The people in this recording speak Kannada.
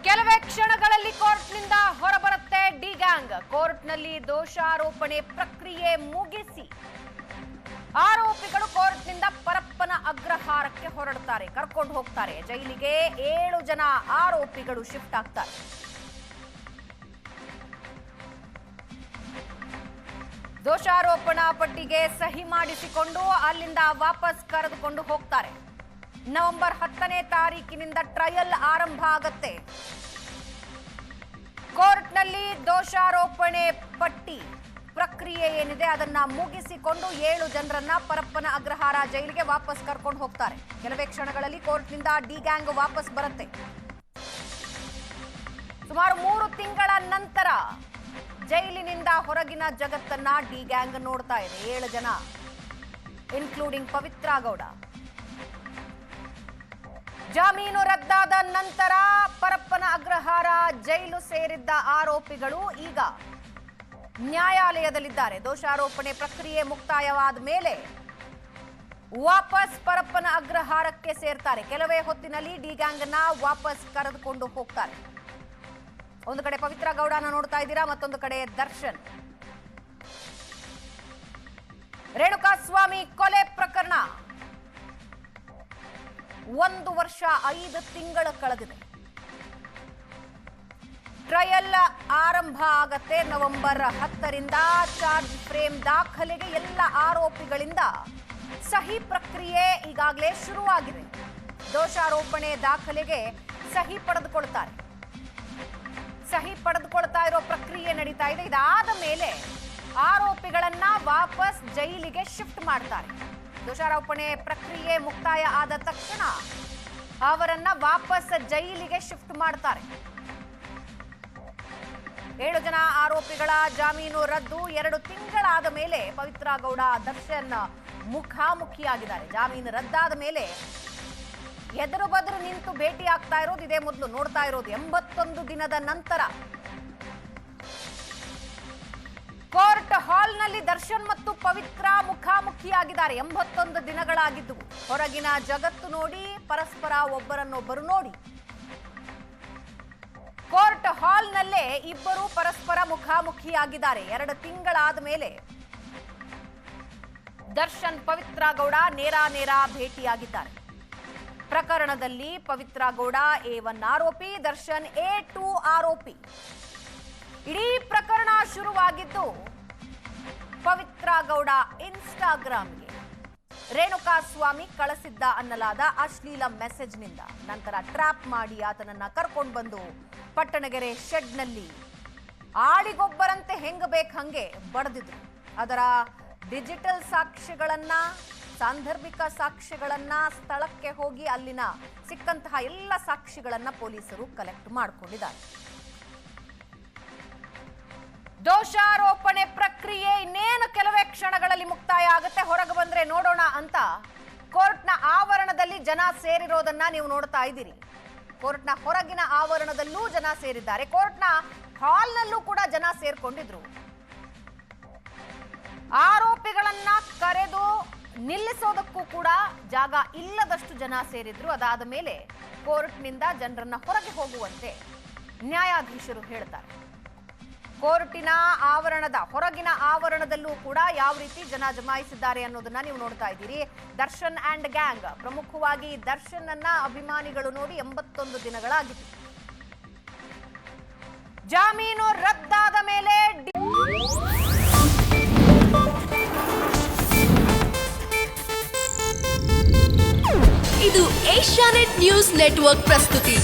ಕೆಲವೇ ಕ್ಷಣಗಳಲ್ಲಿ ಕೋರ್ಟ್ನಿಂದ ಹೊರಬರುತ್ತೆ ಡಿ ಗ್ಯಾಂಗ್. ಕೋರ್ಟ್ನಲ್ಲಿ ದೋಷಾರೋಪಣೆ ಪ್ರಕ್ರಿಯೆ ಮುಗಿಸಿ ಆರೋಪಿಗಳು ಕೋರ್ಟ್ನಿಂದ ಪರಪ್ಪನ ಅಗ್ರಹಾರಕ್ಕೆ ಹೊರಡುತ್ತಾರೆ, ಕರ್ಕೊಂಡು ಹೋಗ್ತಾರೆ. ಜೈಲಿಗೆ 7 ಜನ ಆರೋಪಿಗಳು ಶಿಫ್ಟ್ ಆಗ್ತಾರೆ. ದೋಷಾರೋಪಣಾ ಪಟ್ಟಿಗೆ ಸಹಿ ಮಾಡಿಸಿಕೊಂಡು ಅಲ್ಲಿಂದ ವಾಪಸ್ ಕರೆದುಕೊಂಡು ಹೋಗ್ತಾರೆ. ನವೆಂಬರ್ 10ನೇ ತಾರೀಕಿನಿಂದ ಟ್ರಯಲ್ ಆರಂಭ ಆಗುತ್ತೆ. ಕೋರ್ಟ್ನಲ್ಲಿ ದೋಷಾರೋಪಣೆ ಪಟ್ಟಿ ಪ್ರಕ್ರಿಯೆ ಏನಿದೆ ಅದನ್ನ ಮುಗಿಸಿಕೊಂಡು 7 ಜನರನ್ನ ಪರಪ್ಪನ ಅಗ್ರಹಾರ ಜೈಲಿಗೆ ವಾಪಸ್ ಕರ್ಕೊಂಡು ಹೋಗ್ತಾರೆ. ಕೆಲವೇ ಕ್ಷಣಗಳಲ್ಲಿ ಕೋರ್ಟ್ನಿಂದ ಡಿ ಗ್ಯಾಂಗ್ ವಾಪಸ್ ಬರುತ್ತೆ. ಸುಮಾರು 3 ತಿಂಗಳ ನಂತರ ಜೈಲಿನಿಂದ ಹೊರಗಿನ ಜಗತ್ತನ್ನ ಡಿ ಗ್ಯಾಂಗ್ ನೋಡ್ತಾ ಇದೆ. 7 ಜನ ಇನ್ಕ್ಲೂಡಿಂಗ್ ಪವಿತ್ರ ಗೌಡ. ಜಾಮೀನು ರದ್ದಾದ ನಂತರ ಪರಪ್ಪನ ಅಗ್ರಹಾರ ಜೈಲು ಸೇರಿದ್ದ ಆರೋಪಿಗಳು ಈಗ ನ್ಯಾಯಾಲಯದಲ್ಲಿದ್ದಾರೆ. ದೋಷಾರೋಪಣೆ ಪ್ರಕ್ರಿಯೆ ಮುಕ್ತಾಯವಾದ ಮೇಲೆ ವಾಪಸ್ ಪರಪ್ಪನ ಅಗ್ರಹಾರಕ್ಕೆ ಸೇರ್ತಾರೆ. ಕೆಲವೇ ಹೊತ್ತಿನಲ್ಲಿ ಡಿ ಗ್ಯಾಂಗ್ ನ ವಾಪಸ್ ಕರೆದುಕೊಂಡು ಹೋಗ್ತಾರೆ. ಒಂದು ಕಡೆ ಪವಿತ್ರ ಗೌಡನ ನೋಡ್ತಾ ಇದ್ದೀರಾ, ಮತ್ತೊಂದು ಕಡೆ ದರ್ಶನ್. ರೇಣುಕಾಸ್ವಾಮಿ ಕೊಲೆ ಪ್ರಕರಣ 1 ವರ್ಷ 5 ತಿಂಗಳ ಕಳೆದಿದೆ. ಟ್ರಯಲ್ ಆರಂಭ ಆಗತ್ತೆ ನವೆಂಬರ್ 10ರಿಂದ. ಚಾರ್ಜ್ ಫ್ರೇಮ್ ದಾಖಲೆಗೆ ಎಲ್ಲ ಆರೋಪಿಗಳಿಂದ ಸಹಿ ಪ್ರಕ್ರಿಯೆ ಈಗಾಗಲೇ ಶುರುವಾಗಿದೆ. ದೋಷಾರೋಪಣೆ ದಾಖಲೆಗೆ ಸಹಿ ಪಡೆದುಕೊಳ್ತಾರೆ. ಸಹಿ ಪಡೆದುಕೊಳ್ತಾ ಇರೋ ಪ್ರಕ್ರಿಯೆ ನಡೀತಾ ಇದೆ. ಇದಾದ ಮೇಲೆ ಆರೋಪಿಗಳನ್ನ ವಾಪಸ್ ಜೈಲಿಗೆ ಶಿಫ್ಟ್ ಮಾಡ್ತಾರೆ. ದೋಷಾರೋಪಣೆ ಪ್ರಕ್ರಿಯೆ ಮುಕ್ತಾಯ ಆದ ತಕ್ಷಣ ಅವರನ್ನ ವಾಪಸ್ ಜೈಲಿಗೆ ಶಿಫ್ಟ್ ಮಾಡ್ತಾರೆ. 7 ಜನ ಆರೋಪಿಗಳ ಜಾಮೀನು ರದ್ದು. 2 ತಿಂಗಳಾದ ಮೇಲೆ ಪವಿತ್ರ ಗೌಡ ದರ್ಶನ್ ಮುಖಾಮುಖಿಯಾಗಿದ್ದಾರೆ. ಜಾಮೀನು ರದ್ದಾದ ಮೇಲೆ ಎದುರು ಬದುರು ನಿಂತು ಭೇಟಿ ಆಗ್ತಾ ಇರೋದು ಇದೇ ಮೊದಲು ನೋಡ್ತಾ ಇರೋದು. 81 ದಿನದ ನಂತರ ಕೋರ್ಟ್ ಹಾಲ್ನಲ್ಲಿ ದರ್ಶನ್ ಮತ್ತು ಪವಿತ್ರ ಮುಖಾಮುಖಿಯಾಗಿದ್ದಾರೆ. 81 ದಿನಗಳಾಗಿದ್ದವು. ಹೊರಗಿನ ಜಗತ್ತು ನೋಡಿ, ಪರಸ್ಪರ ಒಬ್ಬರನ್ನೊಬ್ಬರು ನೋಡಿ. ಕೋರ್ಟ್ ಹಾಲ್ನಲ್ಲೇ ಇಬ್ಬರು ಪರಸ್ಪರ ಮುಖಾಮುಖಿಯಾಗಿದ್ದಾರೆ. 2 ತಿಂಗಳಾದ ಮೇಲೆ ದರ್ಶನ್ ಪವಿತ್ರ ಗೌಡ ನೇರ ಭೇಟಿಯಾಗಿದ್ದಾರೆ. ಪ್ರಕರಣದಲ್ಲಿ ಪವಿತ್ರ ಗೌಡ A1 ಆರೋಪಿ, ದರ್ಶನ್ A2 ಆರೋಪಿ. ಇಡೀ ಪ್ರಕರಣ ಶುರುವಾಗಿದ್ದು ಪವಿತ್ರ ಗೌಡ ಇನ್ಸ್ಟಾಗ್ರಾಮ್ಗೆ ರೇಣುಕಾಸ್ವಾಮಿ ಕಳಿಸಿದ್ದ ಅನ್ನಲಾದ ಅಶ್ಲೀಲ ಮೆಸೇಜ್ನಿಂದ. ನಂತರ ಟ್ರ್ಯಾಪ್ ಮಾಡಿ ಆತನನ್ನ ಕರ್ಕೊಂಡು ಬಂದು ಪಟ್ಟಣಗೆರೆ ಶೆಡ್ನಲ್ಲಿ ಆಳಿಗೊಬ್ಬರಂತೆ ಹೆಂಗ ಬೇಕು ಹಂಗೆ ಬಡ್ದಿದ್ರು. ಅದರ ಡಿಜಿಟಲ್ ಸಾಕ್ಷ್ಯಗಳನ್ನ, ಸಾಂದರ್ಭಿಕ ಸಾಕ್ಷ್ಯಗಳನ್ನ, ಸ್ಥಳಕ್ಕೆ ಹೋಗಿ ಅಲ್ಲಿನ ಸಿಕ್ಕಂತಹ ಎಲ್ಲ ಸಾಕ್ಷಿಗಳನ್ನ ಪೊಲೀಸರು ಕಲೆಕ್ಟ್ ಮಾಡಿಕೊಂಡಿದ್ದಾರೆ. ದೋಷಾರೋಪಣೆ ಪ್ರಕ್ರಿಯೆ ಇನ್ನೇನು ಕೆಲವೇ ಕ್ಷಣಗಳಲ್ಲಿ ಮುಕ್ತಾಯ ಆಗುತ್ತೆ. ಹೊರಗೆ ಬಂದ್ರೆ ನೋಡೋಣ ಅಂತ ಕೋರ್ಟ್ನ ಆವರಣದಲ್ಲಿ ಜನ ಸೇರಿರೋದನ್ನ ನೀವು ನೋಡ್ತಾ ಇದ್ದೀರಿ. ಕೋರ್ಟ್ನ ಹೊರಗಿನ ಆವರಣದಲ್ಲೂ ಜನ ಸೇರಿದ್ದಾರೆ. ಕೋರ್ಟ್ನ ಹಾಲ್ನಲ್ಲೂ ಕೂಡ ಜನ ಸೇರ್ಕೊಂಡಿದ್ರು. ಆರೋಪಿಗಳನ್ನ ಕರೆದು ನಿಲ್ಲಿಸೋದಕ್ಕೂ ಕೂಡ ಜಾಗ ಇಲ್ಲದಷ್ಟು ಜನ ಸೇರಿದ್ರು. ಅದಾದ ಮೇಲೆ ಕೋರ್ಟ್ನಿಂದ ಜನರನ್ನ ಹೊರಗೆ ಹೋಗುವಂತೆ ನ್ಯಾಯಾಧೀಶರು ಹೇಳ್ತಾರೆ. ಕೋರ್ಟಿನ ಆವರಣದ ಹೊರಗಿನ ಆವರಣದಲ್ಲೂ ಕೂಡ ಯಾವ ರೀತಿ ಜನ ಜಮಾಯಿಸಿದ್ದಾರೆ ಅನ್ನೋದನ್ನ ನೀವು ನೋಡ್ತಾ ಇದ್ದೀರಿ. ದರ್ಶನ್ ಅಂಡ್ ಗ್ಯಾಂಗ್, ಪ್ರಮುಖವಾಗಿ ದರ್ಶನ್ ಅನ್ನ ಅಭಿಮಾನಿಗಳು ನೋಡಿ 81 ದಿನಗಳಾಗಿತ್ತು. ಜಾಮೀನು ರದ್ದಾದ ಮೇಲೆ ಇದು ಏಷ್ಯಾನೆಟ್ ನ್ಯೂಸ್ ನೆಟ್ವರ್ಕ್ ಪ್ರಸ್ತುತಿ.